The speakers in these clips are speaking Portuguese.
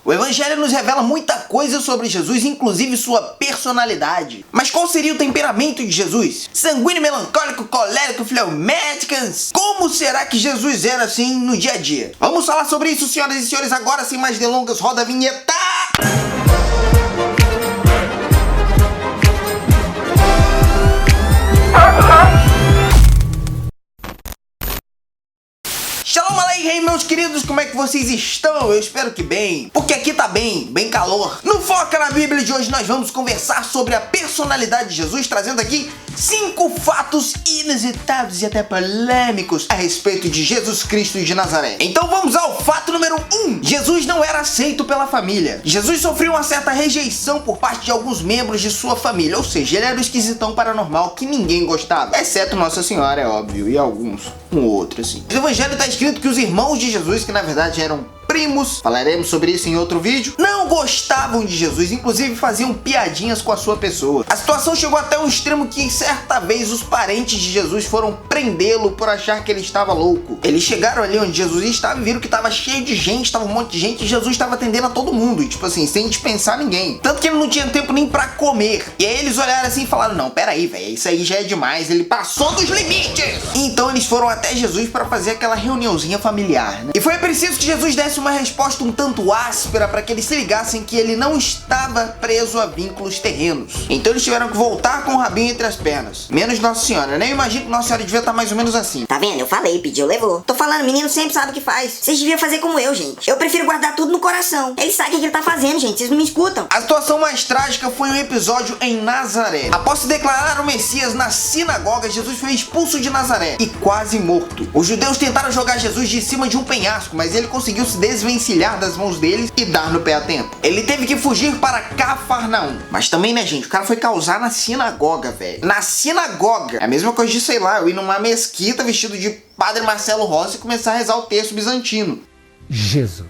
O Evangelho nos revela muita coisa sobre Jesus, inclusive sua personalidade. Mas qual seria o temperamento de Jesus? Sanguíneo, melancólico, colérico, fleumático? Como será que Jesus era assim no dia a dia? Vamos falar sobre isso, senhoras e senhores, agora sem mais delongas, roda a vinheta! Shalom Aleichem, meus queridos, como é que vocês estão? Eu espero que bem, porque aqui tá bem calor. No Foca na Bíblia de hoje nós vamos conversar sobre a personalidade de Jesus, trazendo aqui 5 fatos inusitados e até polêmicos a respeito de Jesus Cristo de Nazaré. Então vamos ao fato número 1. Jesus não era aceito pela família. Jesus sofreu uma certa rejeição por parte de alguns membros de sua família, ou seja, ele era o esquisitão paranormal que ninguém gostava, exceto Nossa Senhora, é óbvio, e alguns, um outro assim. No Evangelho está escrito que os irmãos de Jesus, que na verdade eram primos, falaremos sobre isso em outro vídeo, não gostavam de Jesus, inclusive faziam piadinhas com a sua pessoa. A situação chegou até um extremo que certa vez os parentes de Jesus foram prendê-lo por achar que ele estava louco. Eles chegaram ali onde Jesus estava e viram que estava cheio de gente, estava um monte de gente e Jesus estava atendendo a todo mundo, e tipo assim, sem dispensar ninguém. Tanto que ele não tinha tempo nem pra comer. E aí eles olharam assim e falaram, não, peraí, velho, isso aí já é demais, ele passou dos limites. Então eles foram até Jesus para fazer aquela reuniãozinha familiar, né? E foi preciso que Jesus desse uma resposta um tanto áspera para que eles se ligassem que ele não estava preso a vínculos terrenos. Então eles tiveram que voltar com o rabinho entre as pernas. Menos Nossa Senhora, né? Eu imagino que Nossa Senhora devia estar mais ou menos assim. Tá vendo? Eu falei, pediu, levou. Tô falando, menino sempre sabe o que faz. Vocês deviam fazer como eu, gente. Eu prefiro guardar tudo no coração. Ele sabe o que ele tá fazendo, gente. Vocês não me escutam. A situação mais trágica foi um episódio em Nazaré. Após se declarar o Messias na sinagoga, Jesus foi expulso de Nazaré e quase morto. Os judeus tentaram jogar Jesus de cima de um penhasco, mas ele conseguiu se desvencilhar das mãos deles e dar no pé a tempo. Ele teve que fugir para Cafarnaum. Mas também, né, gente, o cara foi causar na sinagoga, velho. Na sinagoga. É a mesma coisa de, sei lá, eu ir numa mesquita vestido de Padre Marcelo Rossi e começar a rezar o texto bizantino. Jesus.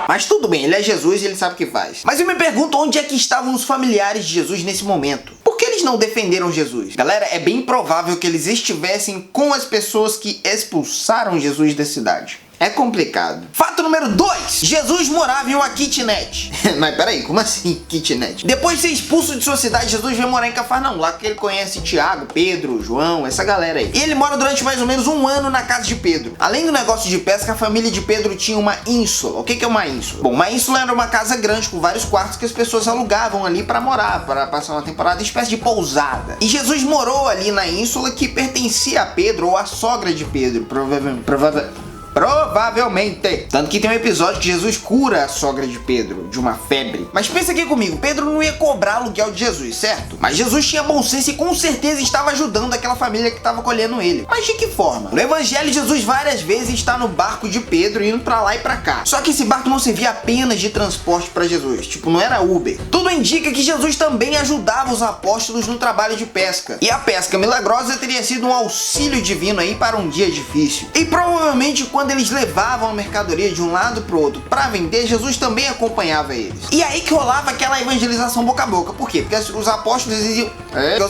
Mas tudo bem, ele é Jesus e ele sabe o que faz. Mas eu me pergunto onde é que estavam os familiares de Jesus nesse momento. Por que eles não defenderam Jesus? Galera, é bem provável que eles estivessem com as pessoas que expulsaram Jesus da cidade. É complicado. Fato número 2. Jesus morava em uma kitnet. Mas peraí, como assim kitnet? Depois de ser expulso de sua cidade, Jesus veio morar em Cafarnaum, lá que ele conhece Tiago, Pedro, João, essa galera aí. E ele mora durante mais ou menos um ano na casa de Pedro. Além do negócio de pesca, a família de Pedro tinha uma ínsula. O que é uma ínsula? Bom, uma ínsula era uma casa grande com vários quartos que as pessoas alugavam ali para morar, para passar uma temporada, espécie de pousada. E Jesus morou ali na ínsula que pertencia a Pedro ou à sogra de Pedro, provavelmente. Tanto que tem um episódio que Jesus cura a sogra de Pedro de uma febre. Mas pensa aqui comigo, Pedro não ia cobrar aluguel de Jesus, certo? Mas Jesus tinha bom senso e com certeza estava ajudando aquela família que estava colhendo ele. Mas de que forma? No Evangelho, Jesus várias vezes está no barco de Pedro indo pra lá e pra cá. Só que esse barco não servia apenas de transporte para Jesus, tipo, não era Uber. Tudo indica que Jesus também ajudava os apóstolos no trabalho de pesca. E a pesca milagrosa teria sido um auxílio divino aí para um dia difícil. E provavelmente quando eles levavam a mercadoria de um lado pro outro para vender, Jesus também acompanhava eles. E aí que rolava aquela evangelização boca a boca. Por quê? Porque os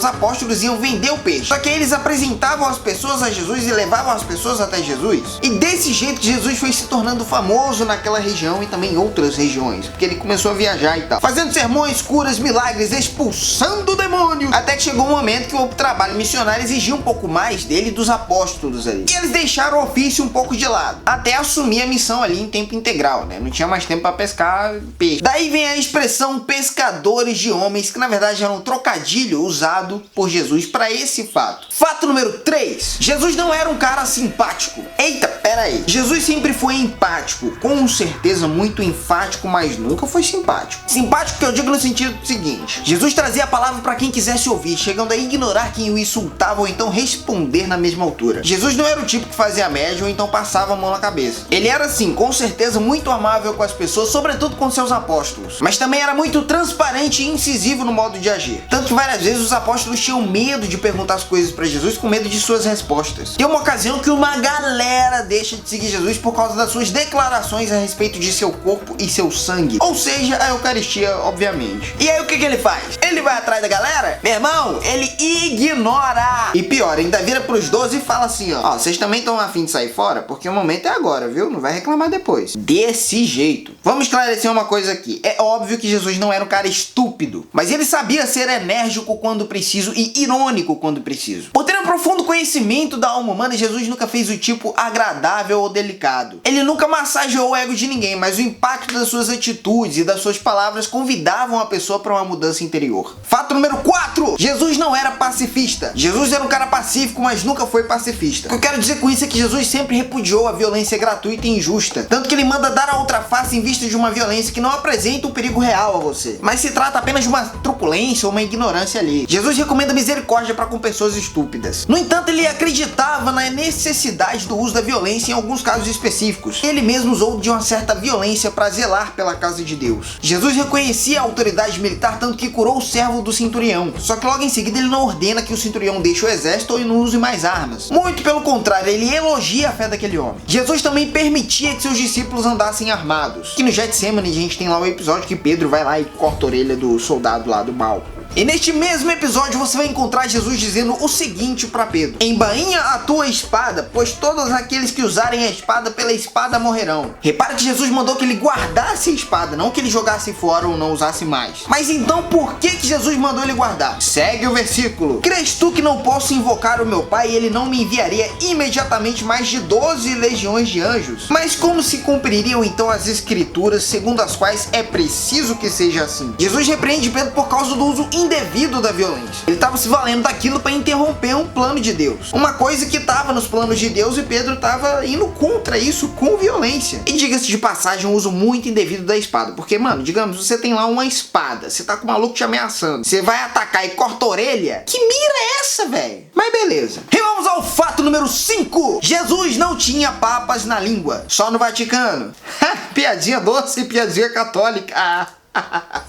apóstolos iam vender o peixe. Só que aí eles apresentavam as pessoas a Jesus e levavam as pessoas até Jesus. E desse jeito que Jesus foi se tornando famoso naquela região e também em outras regiões, porque ele começou a viajar e tal, fazendo sermões, curas, milagres, expulsando o demônio. Até que chegou um momento que o trabalho missionário exigia um pouco mais dele e dos apóstolos ali. E eles deixaram o ofício um pouco de lado, até assumir a missão ali em tempo integral, né? Não tinha mais tempo para pescar peixe. Daí vem a expressão pescadores de homens, que na verdade era um trocadilho usado por Jesus para esse fato. Fato número 3. Jesus não era um cara simpático. Eita, pera aí. Jesus sempre foi empático, com certeza muito enfático, mas nunca foi simpático. Simpático que eu digo no sentido seguinte: Jesus trazia a palavra para quem quisesse ouvir, chegando a ignorar quem o insultava ou então responder na mesma altura. Jesus não era o tipo que fazia média ou então passava a mão na cabeça. Ele era sim, com certeza, muito amável com as pessoas, sobretudo com seus apóstolos, mas também era muito transparente e incisivo no modo de agir. Tanto que várias vezes os apóstolos tinham medo de perguntar as coisas para Jesus, com medo de suas respostas. Tem uma ocasião que uma galera deixa de seguir Jesus por causa das suas declarações a respeito de seu corpo e seu sangue, ou seja, a Eucaristia, obviamente. E aí o que ele faz? Ele ele vai atrás da galera, meu irmão, ele ignora. E pior, ainda vira pros 12 e fala assim, ó, vocês também estão afim de sair fora? Porque o momento é agora, viu? Não vai reclamar depois. Desse jeito. Vamos esclarecer uma coisa aqui. É óbvio que Jesus não era um cara estúpido, mas ele sabia ser enérgico quando preciso e irônico quando preciso. Por ter um profundo conhecimento da alma humana, Jesus nunca fez o tipo agradável ou delicado. Ele nunca massageou o ego de ninguém, mas o impacto das suas atitudes e das suas palavras convidavam a pessoa para uma mudança interior. Fato número 4. Jesus não era pacifista. Jesus era um cara pacífico, mas nunca foi pacifista. O que eu quero dizer com isso é que Jesus sempre repudiou a violência gratuita e injusta. Tanto que ele manda dar a outra face em vista de uma violência que não apresenta um perigo real a você, mas se trata apenas de uma truculência ou uma ignorância ali. Jesus recomenda misericórdia para com pessoas estúpidas. No entanto, ele acreditava na necessidade do uso da violência em alguns casos específicos. Ele mesmo usou de uma certa violência para zelar pela casa de Deus. Jesus reconhecia a autoridade militar, tanto que curou o servo do centurião. Só que logo em seguida ele não ordena que o centurião deixe o exército ou não use mais armas. Muito pelo contrário, ele elogia a fé daquele homem. Jesus também permitia que seus discípulos andassem armados. Que no Getsemane a gente tem lá o episódio que Pedro vai lá e corta a orelha do soldado lá do mal. E neste mesmo episódio você vai encontrar Jesus dizendo o seguinte para Pedro: embainha a tua espada, pois todos aqueles que usarem a espada pela espada morrerão. Repara que Jesus mandou que ele guardasse a espada, não que ele jogasse fora ou não usasse mais. Mas então por que Jesus mandou ele guardar? Segue o versículo. Crês tu que não posso invocar o meu Pai e ele não me enviaria imediatamente mais de 12 legiões de anjos? Mas como se cumpririam então as escrituras segundo as quais é preciso que seja assim? Jesus repreende Pedro por causa do uso indevido da violência. Ele estava se valendo daquilo para interromper um plano de Deus. Uma coisa que estava nos planos de Deus e Pedro estava indo contra isso com violência. E diga-se de passagem, um uso muito indevido da espada. Porque, mano, digamos, você tem lá uma espada, você tá com o maluco te ameaçando, você vai atacar e corta a orelha? Que mira é essa, velho? Mas beleza. E vamos ao fato número 5. Jesus não tinha papas na língua, só no Vaticano. Piadinha doce e piadinha católica.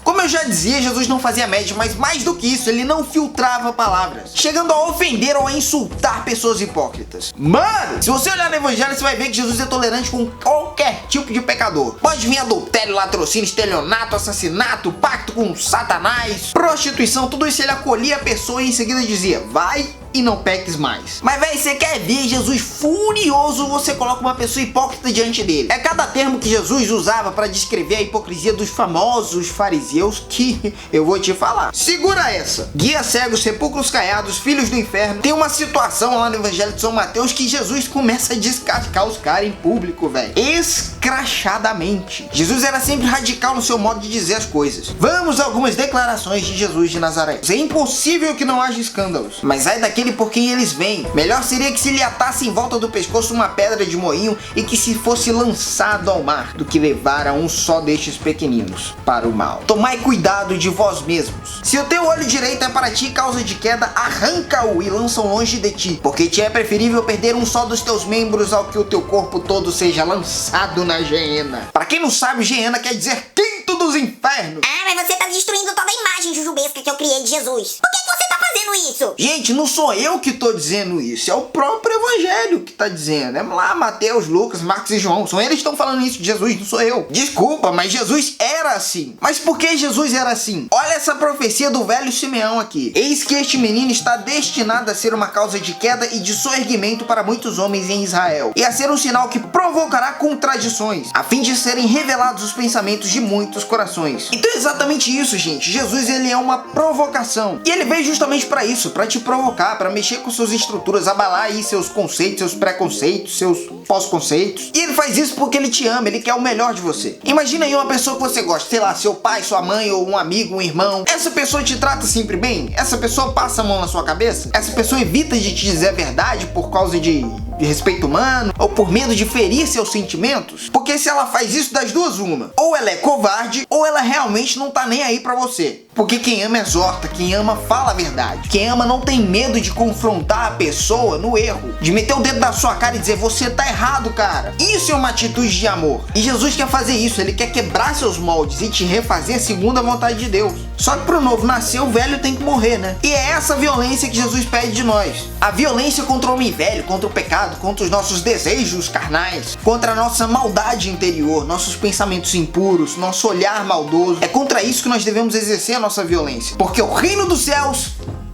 Como eu já dizia, Jesus não fazia média, mas mais do que isso, ele não filtrava palavras, chegando a ofender ou a insultar pessoas hipócritas. Mano, se você olhar no evangelho, você vai ver que Jesus é tolerante com qualquer tipo de pecador. Pode vir adultério, latrocínio, estelionato, assassinato, pacto com Satanás, prostituição, tudo isso ele acolhia a pessoa e em seguida dizia: vai e não peques mais. Mas véi, você quer ver Jesus furioso, você coloca uma pessoa hipócrita diante dele. É cada termo que Jesus usava para descrever a hipocrisia dos famosos fariseus que eu vou te falar. Segura essa. Guia cegos, sepulcros caiados, filhos do inferno. Tem uma situação lá no Evangelho de São Mateus que Jesus começa a descascar os caras em público, velho. Escrachadamente. Jesus era sempre radical no seu modo de dizer as coisas. Vamos a algumas declarações de Jesus de Nazaré. É impossível que não haja escândalos, mas ai daquele por quem eles vêm. Melhor seria que se lhe atasse em volta do pescoço uma pedra de moinho e que se fosse lançado ao mar, do que levar a um só destes pequeninos para o mal. Tomai cuidado de vós mesmos. Se o teu olho direito é para ti causa de queda, arranca-o e lança-o longe de ti, porque te é preferível perder um só dos teus membros ao que o teu corpo todo seja lançado na geena. Para quem não sabe, geena quer dizer quinto dos infernos. Ah, mas você tá destruindo toda a imagem jujubesca que eu criei de Jesus. Por que você tá fazendo isso? Gente, não sou eu que tô dizendo isso, é o próprio evangelho que tá dizendo. É lá Mateus, Lucas, Marcos e João, são eles que estão falando isso de Jesus, não sou eu. Desculpa, mas Jesus era assim. Mas por que Jesus era assim? Olha essa profecia do velho Simeão aqui. Eis que este menino está destinado a ser uma causa de queda e de soerguimento para muitos homens em Israel, e a ser um sinal que provocará contradições, a fim de serem revelados os pensamentos de muitos corações. Então é exatamente isso, gente. Jesus, ele é uma provocação, e ele veio justamente para isso, para te provocar, para mexer com suas estruturas, abalar aí seus conceitos, seus preconceitos, seus pós-conceitos. E ele faz isso porque ele te ama, ele quer o melhor de você. Imagina aí uma pessoa que você gosta, sei lá, seu pai, sua mãe, ou um amigo, um irmão. Essa pessoa te trata sempre bem? Essa pessoa passa a mão na sua cabeça? Essa pessoa evita de te dizer a verdade por causa de respeito humano, ou por medo de ferir seus sentimentos? Porque se ela faz isso, das duas uma: ou ela é covarde, ou ela realmente não tá nem aí pra você. Porque quem ama exorta, quem ama fala a verdade. Quem ama não tem medo de confrontar a pessoa no erro, de meter o dedo na sua cara e dizer: você tá errado, cara. Isso é uma atitude de amor. E Jesus quer fazer isso, ele quer quebrar seus moldes e te refazer segundo a vontade de Deus. Só que pro novo nascer, o velho tem que morrer, né? E é essa violência que Jesus pede de nós. A violência contra o homem velho, contra o pecado, ligado? Contra os nossos desejos carnais, contra a nossa maldade interior, nossos pensamentos impuros, nosso olhar maldoso. É contra isso que nós devemos exercer a nossa violência, porque o reino dos céus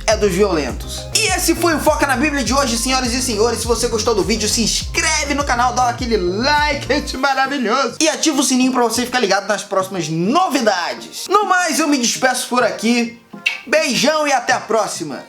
é dos violentos. E esse foi o Foca na Bíblia de hoje, senhoras e senhores. Se você gostou do vídeo, se inscreve no canal, dá aquele like, esse maravilhoso, e ativa o sininho pra você ficar ligado nas próximas novidades. No mais, eu me despeço por aqui. Beijão e até a próxima.